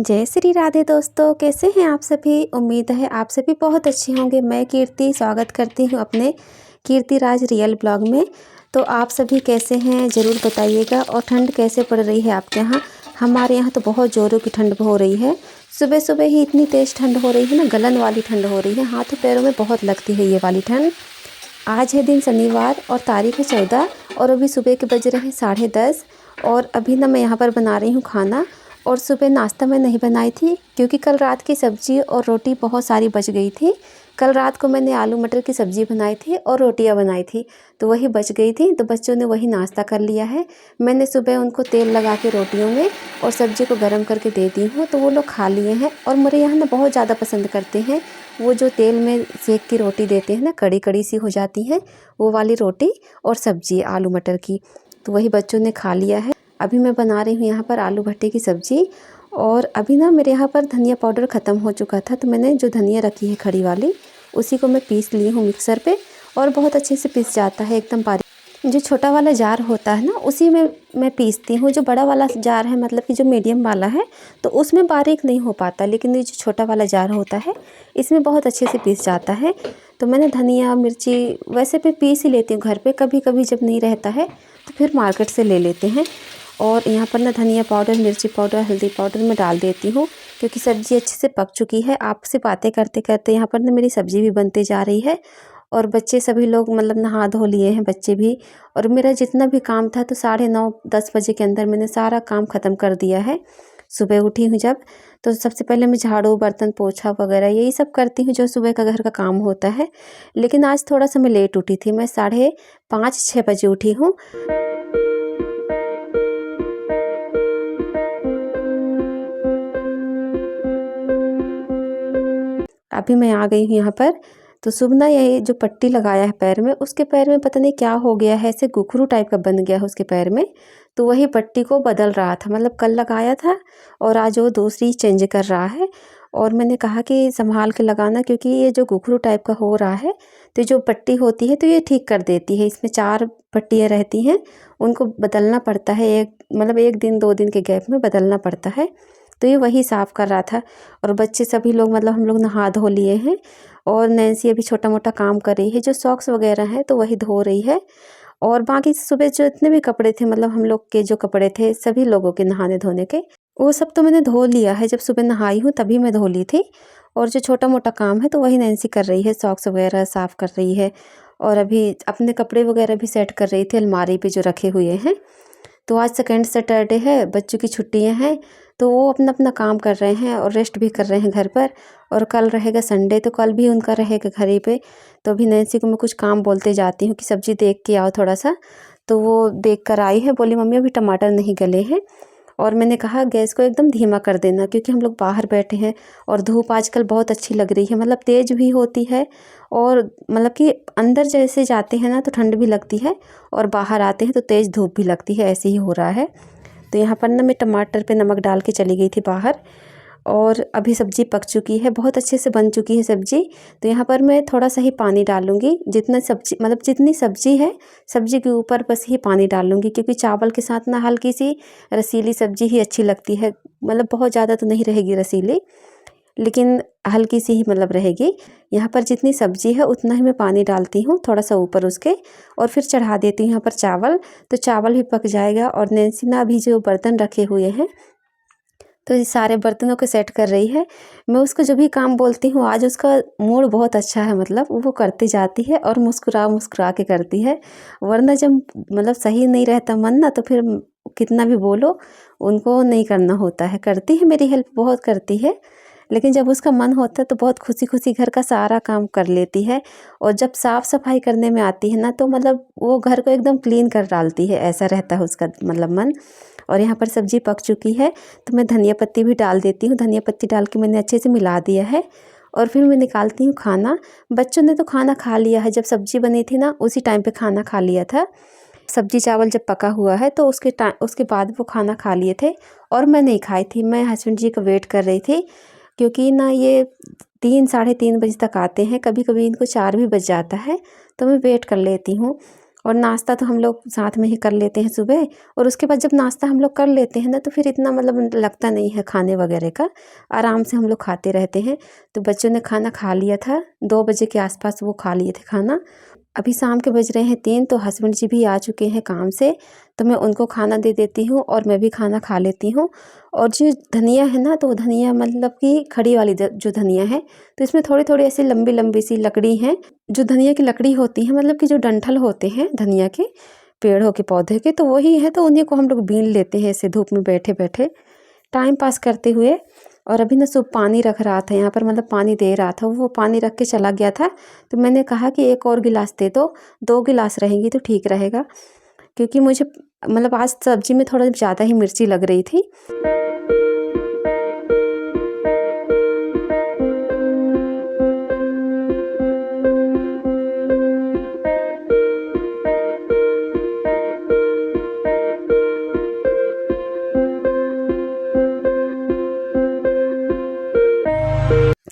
जय श्री राधे दोस्तों, कैसे हैं आप सभी। उम्मीद है आप सभी बहुत अच्छे होंगे। मैं कीर्ति स्वागत करती हूं अपने कीर्ति राज रियल ब्लॉग में। तो आप सभी कैसे हैं ज़रूर बताइएगा। और ठंड कैसे पड़ रही है आपके यहाँ। हमारे यहाँ तो बहुत ज़ोरों की ठंड हो रही है। सुबह सुबह ही इतनी तेज़ ठंड हो रही है ना, गलन वाली ठंड हो रही है। हाथों पैरों में बहुत लगती है ये वाली ठंड। आज है दिन शनिवार और तारीख है 14 और अभी सुबह के बज रहे हैं 10:30। और अभी ना मैं यहाँ पर बना रही हूँ खाना। और सुबह नाश्ता मैं नहीं बनाई थी क्योंकि कल रात की सब्ज़ी और रोटी बहुत सारी बच गई थी। कल रात को मैंने आलू मटर की सब्ज़ी बनाई थी और रोटियां बनाई थी, तो वही बच गई थी। तो बच्चों ने वही नाश्ता कर लिया है। मैंने सुबह उनको तेल लगा के रोटियों में और सब्ज़ी को गर्म करके दे दी हूँ, तो वो लोग खा लिए हैं। और मेरे यहाँ ना बहुत ज़्यादा पसंद करते हैं वो जो तेल में सेक की रोटी देते हैं ना, कड़ी कड़ी सी हो जाती है वो वाली रोटी और सब्ज़ी आलू मटर की। तो वही बच्चों ने खा लिया है। अभी मैं बना रही हूँ यहाँ पर आलू भट्टे की सब्ज़ी। और अभी ना मेरे यहाँ पर धनिया पाउडर ख़त्म हो चुका था, तो मैंने जो धनिया रखी है खड़ी वाली उसी को मैं पीस ली हूँ मिक्सर पे। और बहुत अच्छे से पीस जाता है एकदम बारीक। जो छोटा वाला जार होता है ना उसी में मैं पीसती हूँ। जो बड़ा वाला जार है मतलब कि जो मीडियम वाला है तो उसमें बारीक नहीं हो पाता, लेकिन ये जो छोटा वाला जार होता है इसमें बहुत अच्छे से पीस जाता है। तो मैंने धनिया मिर्ची वैसे भी पीस ही लेती हूँ घर पे, कभी कभी जब नहीं रहता है तो फिर मार्केट से ले लेते हैं। और यहाँ पर ना धनिया पाउडर, मिर्ची पाउडर, हल्दी पाउडर मैं डाल देती हूँ क्योंकि सब्ज़ी अच्छे से पक चुकी है। आपसे बातें करते करते यहाँ पर ना मेरी सब्ज़ी भी बनते जा रही है। और बच्चे सभी लोग मतलब नहा धो लिए हैं, बच्चे भी। और मेरा जितना भी काम था तो 9:30-10 बजे के अंदर मैंने सारा काम ख़त्म कर दिया है। सुबह उठी हूँ जब, तो सबसे पहले मैं झाड़ू बर्तन पोछा वगैरह यही सब करती हूँ जो सुबह का घर का काम होता है। लेकिन आज थोड़ा सा मैं लेट उठी थी, मैं 5:30-6 बजे उठी हूँ। अभी मैं आ गई हूँ यहाँ पर। तो सुबह ना ये जो पट्टी लगाया है पैर में, उसके पैर में पता नहीं क्या हो गया है, ऐसे घुघरू टाइप का बन गया है उसके पैर में। तो वही पट्टी को बदल रहा था, मतलब कल लगाया था और आज वो दूसरी चेंज कर रहा है। और मैंने कहा कि संभाल के लगाना क्योंकि ये जो घुघरू टाइप का हो रहा है तो जो पट्टी होती है तो ये ठीक कर देती है। इसमें 4 पट्टियाँ रहती हैं, उनको बदलना पड़ता है। मतलब 1 दिन 2 दिन के गैप में बदलना पड़ता है। तो ये वही साफ़ कर रहा था। और बच्चे सभी लोग मतलब हम लोग नहा धो लिए हैं। और नैन्सी अभी छोटा मोटा काम कर रही है, जो सॉक्स वगैरह हैं तो वही धो रही है। और बाकी सुबह जो इतने भी कपड़े थे, मतलब हम लोग के जो कपड़े थे सभी लोगों के नहाने धोने के, वो सब तो मैंने धो लिया है। जब सुबह नहाई हूँ तभी मैं धो ली थी। और जो छोटा मोटा काम है तो वही नैन्सी कर रही है, सॉक्स वगैरह साफ़ कर रही है। और अभी अपने कपड़े वगैरह भी सेट कर रही थी अलमारी पे जो रखे हुए हैं। तो आज सेकंड सैटरडे है, बच्चों की छुट्टियां हैं, तो वो अपना अपना काम कर रहे हैं और रेस्ट भी कर रहे हैं घर पर। और कल रहेगा संडे, तो कल भी उनका रहेगा घर ही पे। तो अभी नैन्सी को मैं कुछ काम बोलते जाती हूँ कि सब्ज़ी देख के आओ थोड़ा सा। तो वो देख कर आई है, बोली मम्मी अभी टमाटर नहीं गले हैं। और मैंने कहा गैस को एकदम धीमा कर देना क्योंकि हम लोग बाहर बैठे हैं और धूप आजकल बहुत अच्छी लग रही है, मतलब तेज़ भी होती है। और मतलब कि अंदर जैसे जाते हैं ना तो ठंड भी लगती है और बाहर आते हैं तो तेज़ धूप भी लगती है, ऐसे ही हो रहा है। तो यहाँ पर ना मैं टमाटर पे नमक डाल के चली गई थी बाहर। और अभी सब्ज़ी पक चुकी है, बहुत अच्छे से बन चुकी है सब्ज़ी। तो यहाँ पर मैं थोड़ा सा ही पानी डालूँगी, जितना सब्ज़ी मतलब जितनी सब्ज़ी है सब्ज़ी के ऊपर बस ही पानी डालूँगी क्योंकि चावल के साथ ना हल्की सी रसीली सब्ज़ी ही अच्छी लगती है। मतलब बहुत ज़्यादा तो नहीं रहेगी रसीली, लेकिन हल्की सी ही मतलब रहेगी। यहाँ पर जितनी सब्ज़ी है उतना ही मैं पानी डालती हूँ, थोड़ा सा ऊपर उसके। और फिर चढ़ा देती हूँ यहाँ पर चावल, तो चावल भी पक जाएगा। और नैन्सी ना अभी जो बर्तन रखे हुए हैं तो ये सारे बर्तनों को सेट कर रही है। मैं उसको जो भी काम बोलती हूँ आज उसका मूड बहुत अच्छा है, मतलब वो करती जाती है और मुस्कुरा मुस्कुरा के करती है। वरना जब मतलब सही नहीं रहता मन ना तो फिर कितना भी बोलो उनको नहीं करना होता है। करती है, मेरी हेल्प बहुत करती है, लेकिन जब उसका मन होता है तो बहुत खुशी खुशी घर का सारा काम कर लेती है। और जब साफ़ सफाई करने में आती है ना तो मतलब वो घर को एकदम क्लीन कर डालती है, ऐसा रहता है उसका मतलब मन। और यहाँ पर सब्ज़ी पक चुकी है तो मैं धनिया पत्ती भी डाल देती हूँ। धनिया पत्ती डाल के मैंने अच्छे से मिला दिया है। और फिर मैं निकालती हूँ खाना। बच्चों ने तो खाना खा लिया है, जब सब्ज़ी बनी थी ना उसी टाइम पे खाना खा लिया था। सब्ज़ी चावल जब पका हुआ है तो उसके बाद वो खाना खा लिए थे। और मैं नहीं खाई थी, मैं हस्बैंड जी का वेट कर रही थी क्योंकि ना ये 3 साढ़े 3 बजे तक आते हैं, कभी कभी इनको 4 भी बज जाता है, तो मैं वेट कर लेती हूँ। और नाश्ता तो हम लोग साथ में ही कर लेते हैं सुबह। और उसके बाद जब नाश्ता हम लोग कर लेते हैं ना तो फिर इतना मतलब लगता नहीं है खाने वगैरह का, आराम से हम लोग खाते रहते हैं। तो बच्चों ने खाना खा लिया था, 2 बजे के आसपास वो खा लिए थे खाना। अभी शाम के बज रहे हैं 3, तो हस्बैंड जी भी आ चुके हैं काम से, तो मैं उनको खाना दे देती हूँ और मैं भी खाना खा लेती हूँ। और जो धनिया है ना, तो वो धनिया मतलब कि खड़ी वाली जो धनिया है, तो इसमें थोड़ी थोड़ी ऐसी लंबी लंबी सी लकड़ी है। जो धनिया की लकड़ी होती है, मतलब कि जो डंठल होते हैं धनिया के पेड़ों के पौधे के, तो वही है। तो उन्हीं को हम लोग बीन लेते हैं ऐसे धूप में बैठे बैठे टाइम पास करते हुए। और अभी ना सुबह पानी रख रहा था यहाँ पर, मतलब पानी दे रहा था, वो पानी रख के चला गया था। तो मैंने कहा कि एक और गिलास दे दो, 2 गिलास रहेंगी तो ठीक रहेगा, क्योंकि मुझे मतलब आज सब्जी में थोड़ा ज़्यादा ही मिर्ची लग रही थी।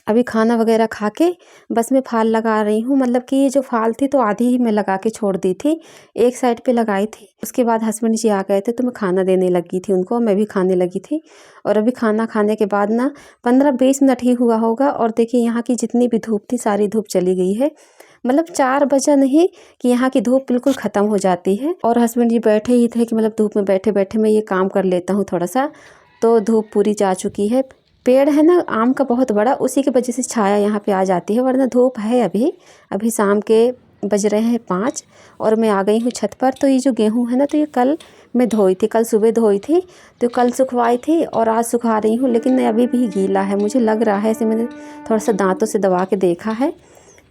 अभी खाना वगैरह खा के बस मैं फाल लगा रही हूँ। मतलब कि ये जो फाल थी तो आधी ही मैं लगा के छोड़ दी थी, एक साइड पे लगाई थी। उसके बाद हस्बैंड जी आ गए थे तो मैं खाना देने लगी थी उनको, मैं भी खाने लगी थी। और अभी खाना खाने के बाद ना 15-20 मिनट ही हुआ होगा, और देखिए यहाँ की जितनी भी धूप थी सारी धूप चली गई है। मतलब 4 बजा नहीं कि यहाँ की धूप बिल्कुल ख़त्म हो जाती है। और हस्बैंड जी बैठे ही थे कि मतलब धूप में बैठे बैठे मैं ये काम कर लेता हूँ थोड़ा सा, तो धूप पूरी जा चुकी है। पेड़ है ना आम का बहुत बड़ा, उसी की वजह से छाया यहाँ पे आ जाती है, वरना धूप है। अभी शाम के बज रहे हैं 5 और मैं आ गई हूँ छत पर। तो ये जो गेहूँ है ना, तो ये कल मैं धोई थी, कल सुबह धोई थी, तो कल सुखवाई थी और आज सुखा रही हूँ। लेकिन अभी भी गीला है, मुझे लग रहा है, ऐसे मैंने थोड़ा सा दांतों से दबा के देखा है,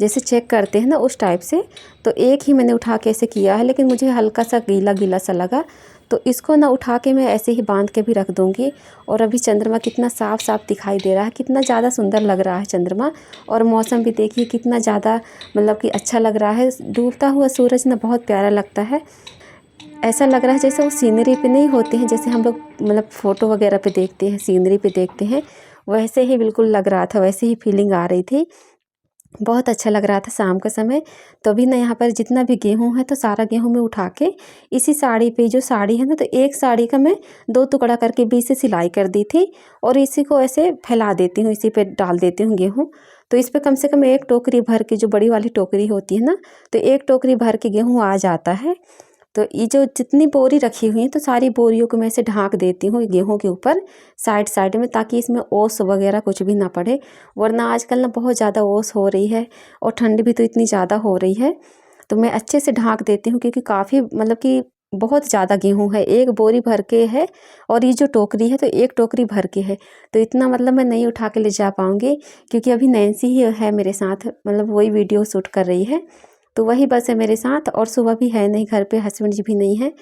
जैसे चेक करते हैं ना उस टाइप से। तो एक ही मैंने उठा के ऐसे किया है, लेकिन मुझे हल्का सा गीला गीला सा लगा। तो इसको ना उठा के मैं ऐसे ही बांध के भी रख दूँगी। और अभी चंद्रमा कितना साफ साफ दिखाई दे रहा है, कितना ज़्यादा सुंदर लग रहा है चंद्रमा। और मौसम भी देखिए कितना ज़्यादा मतलब कि अच्छा लग रहा है। डूबता हुआ सूरज ना बहुत प्यारा लगता है, ऐसा लग रहा है जैसे वो सीनरी पे नहीं होते हैं, जैसे हम लोग मतलब फ़ोटो वगैरह पे देखते हैं, सीनरी पे देखते हैं, वैसे ही बिल्कुल लग रहा था, वैसे ही फीलिंग आ रही थी। बहुत अच्छा लग रहा था शाम का समय। तो अभी ना यहाँ पर जितना भी गेहूँ है तो सारा गेहूँ मैं उठा के इसी साड़ी पे, जो साड़ी है ना, तो एक साड़ी का मैं 2 टुकड़ा करके बीच से सिलाई कर दी थी और इसी को ऐसे फैला देती हूँ, इसी पे डाल देती हूँ गेहूँ। तो इस पे कम से कम 1 टोकरी भर के, जो बड़ी वाली टोकरी होती है ना, तो 1 टोकरी भर के गेहूँ आ जाता है। तो ये जो जितनी बोरी रखी हुई है, तो सारी बोरियों को मैं ऐसे ढाँक देती हूँ गेहूँ के ऊपर साइड साइड में, ताकि इसमें ओस वगैरह कुछ भी ना पड़े। वरना आजकल ना बहुत ज़्यादा ओस हो रही है और ठंड भी तो इतनी ज़्यादा हो रही है। तो मैं अच्छे से ढाँक देती हूँ, क्योंकि काफ़ी मतलब कि बहुत ज़्यादा गेहूँ है, 1 बोरी भर के है और ये जो टोकरी है तो 1 टोकरी भर के है। तो इतना मतलब मैं नहीं उठा के ले जा पाऊँगी, क्योंकि अभी नैन्सी ही है मेरे साथ, मतलब वही वीडियो शूट कर रही है, तो वही बस है मेरे साथ। और सुबह भी है नहीं घर पे, हस्बैंड जी भी नहीं है,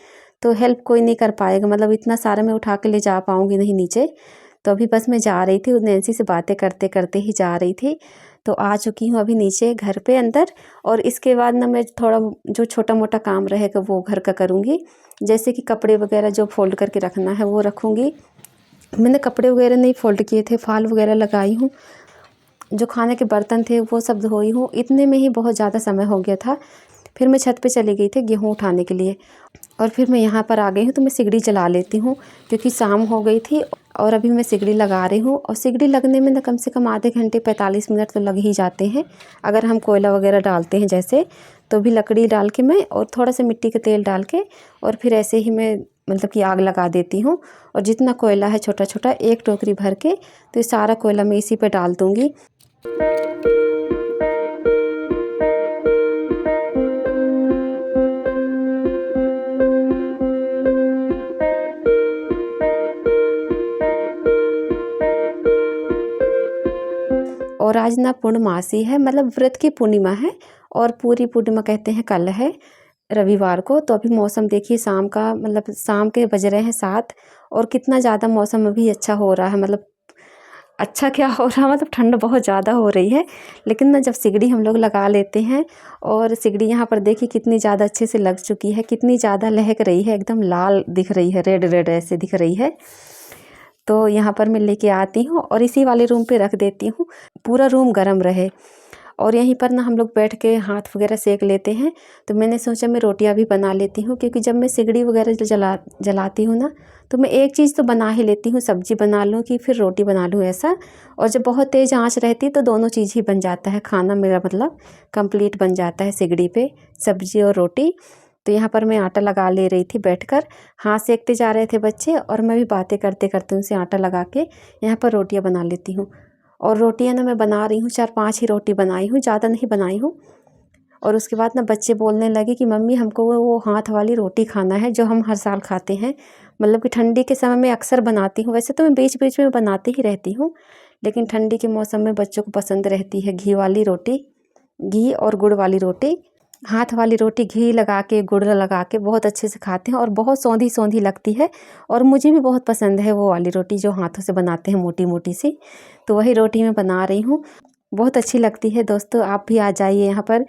तो हेल्प कोई नहीं कर पाएगा। मतलब इतना सारा मैं उठा के ले जा पाऊँगी नहीं नीचे। तो अभी बस मैं जा रही थी, नैन्सी से बातें करते करते ही जा रही थी। तो आ चुकी हूँ अभी नीचे घर पे अंदर। और इसके बाद ना मैं थोड़ा जो छोटा मोटा काम रहेगा वो घर का करूँगी, जैसे कि कपड़े वगैरह जो फ़ोल्ड करके रखना है वो रखूँगी। मैंने कपड़े वगैरह नहीं फ़ोल्ड किए थे, फाल वगैरह लगाई हूँ। जो खाने के बर्तन थे वो सब धोई हूँ। इतने में ही बहुत ज़्यादा समय हो गया था। फिर मैं छत पे चली गई थी गेहूँ उठाने के लिए, और फिर मैं यहाँ पर आ गई हूँ। तो मैं सिगड़ी जला लेती हूँ, क्योंकि शाम हो गई थी और अभी मैं सिगड़ी लगा रही हूँ। और सिगड़ी लगने में ना कम से कम आधे घंटे 45 मिनट तो लग ही जाते हैं, अगर हम कोयला वगैरह डालते हैं जैसे। तो भी लकड़ी डाल के मैं और थोड़ा सा मिट्टी का तेल डाल के और फिर ऐसे ही मैं मतलब कि आग लगा देती हूँ। और जितना कोयला है छोटा छोटा 1 टोकरी भर के, तो ये सारा कोयला मैं इसी पे डाल दूँगी। और आज ना पूर्णमासी है, मतलब व्रत की पूर्णिमा है, और पूरी पूर्णिमा कहते हैं कल है रविवार को। तो अभी मौसम देखिए शाम का, मतलब शाम के बज रहे हैं 7, और कितना ज़्यादा मौसम अभी अच्छा हो रहा है। मतलब अच्छा क्या हो रहा है, मतलब ठंड बहुत ज़्यादा हो रही है। लेकिन ना जब सिगड़ी हम लोग लगा लेते हैं, और सिगड़ी यहाँ पर देखिए कितनी ज़्यादा अच्छे से लग चुकी है, कितनी ज़्यादा लहक रही है, एकदम लाल दिख रही है, रेड रेड ऐसे दिख रही है। तो यहाँ पर मैं लेके आती हूँ और इसी वाले रूम पे रख देती हूँ, पूरा रूम गर्म रहे। और यहीं पर ना हम लोग बैठ के हाथ वगैरह सेक लेते हैं। तो मैंने सोचा मैं रोटियां भी बना लेती हूँ, क्योंकि जब मैं सिगड़ी वगैरह जलाती हूँ ना, तो मैं एक चीज़ तो बना ही लेती हूँ, सब्जी बना लूँ कि फिर रोटी बना लूँ ऐसा। और जब बहुत तेज़ आंच रहती है तो दोनों चीज़ ही बन जाता है, खाना मेरा मतलब कंप्लीट बन जाता है सिगड़ी पे, सब्जी और रोटी। तो यहाँ पर मैं आटा लगा ले रही थी बैठकर, हाथ सेकते जा रहे थे बच्चे और मैं भी बातें करते करते उनसे आटा लगा के यहाँ पर रोटियाँ बना लेती हूँ। और रोटियाँ ना मैं बना रही हूँ, 4-5 ही रोटी बनाई हूँ, ज़्यादा नहीं बनाई हूँ। और उसके बाद ना बच्चे बोलने लगे कि मम्मी हमको वो हाथ वाली रोटी खाना है जो हम हर साल खाते हैं। मतलब कि ठंडी के समय में अक्सर बनाती हूँ, वैसे तो मैं बीच बीच में बनाती ही रहती हूँ, लेकिन ठंडी के मौसम में बच्चों को पसंद रहती है घी वाली रोटी, घी और गुड़ वाली रोटी। हाथ वाली रोटी घी लगा के गुड़ लगा के बहुत अच्छे से खाते हैं और बहुत सौंधी सौंधी लगती है। और मुझे भी बहुत पसंद है वो वाली रोटी जो हाथों से बनाते हैं, मोटी मोटी सी। तो वही रोटी मैं बना रही हूँ, बहुत अच्छी लगती है। दोस्तों आप भी आ जाइए यहाँ पर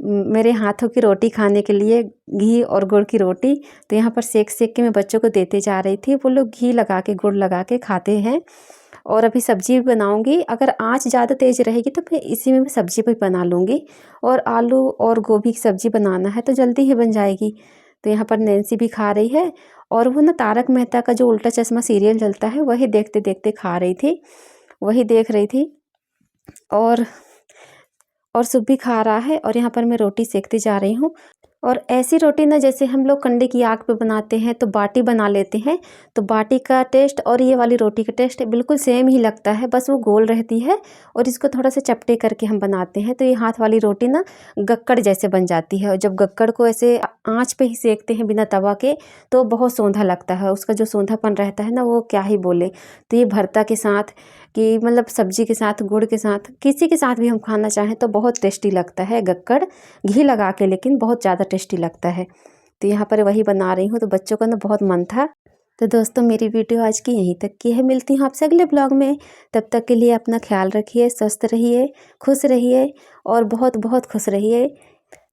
मेरे हाथों की रोटी खाने के लिए, घी और गुड़ की रोटी। तो यहाँ पर सेक सेक के मैं बच्चों को देते जा रही थी, वो लोग घी लगा के गुड़ लगा के खाते हैं। और अभी सब्जी भी बनाऊंगी, अगर आंच ज़्यादा तेज़ रहेगी तो फिर इसी में मैं सब्जी भी बना लूँगी। और आलू और गोभी की सब्ज़ी बनाना है तो जल्दी ही बन जाएगी। तो यहाँ पर नैन्सी भी खा रही है, और वो ना तारक मेहता का जो उल्टा चश्मा सीरियल चलता है वही देखते देखते खा रही थी, वही देख रही थी। और सुब भी खा रहा है, और यहाँ पर मैं रोटी सेकती जा रही हूँ। और ऐसी रोटी ना जैसे हम लोग कंडे की आग पे बनाते हैं तो बाटी बना लेते हैं, तो बाटी का टेस्ट और ये वाली रोटी का टेस्ट बिल्कुल सेम ही लगता है, बस वो गोल रहती है और इसको थोड़ा सा चपटे करके हम बनाते हैं। तो ये हाथ वाली रोटी ना गक्कड़ जैसे बन जाती है, और जब गक्कड़ को ऐसे आँच पे ही सेकते हैं बिना तवा के तो बहुत सौंधा लगता है, उसका जो सौंधापन रहता है ना वो क्या ही बोले। तो ये भरता के साथ कि मतलब सब्जी के साथ, गुड़ के साथ, किसी के साथ भी हम खाना चाहें तो बहुत टेस्टी लगता है गक्कड़, घी लगा के, लेकिन बहुत ज़्यादा टेस्टी लगता है। तो यहाँ पर वही बना रही हूँ, तो बच्चों का ना बहुत मन था। तो दोस्तों मेरी वीडियो आज की यहीं तक की है, मिलती हूँ आपसे अगले ब्लॉग में। तब तक के लिए अपना ख्याल रखिए, स्वस्थ रहिए, खुश रहिए और बहुत बहुत खुश रहिए।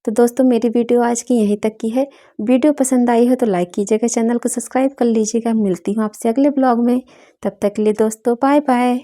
तो दोस्तों मेरी वीडियो आज की यहीं तक की है, वीडियो पसंद आई हो तो लाइक कीजिएगा, चैनल को सब्सक्राइब कर लीजिएगा। मिलती हूँ आपसे अगले ब्लॉग में, तब तक के लिए दोस्तों बाय बाय।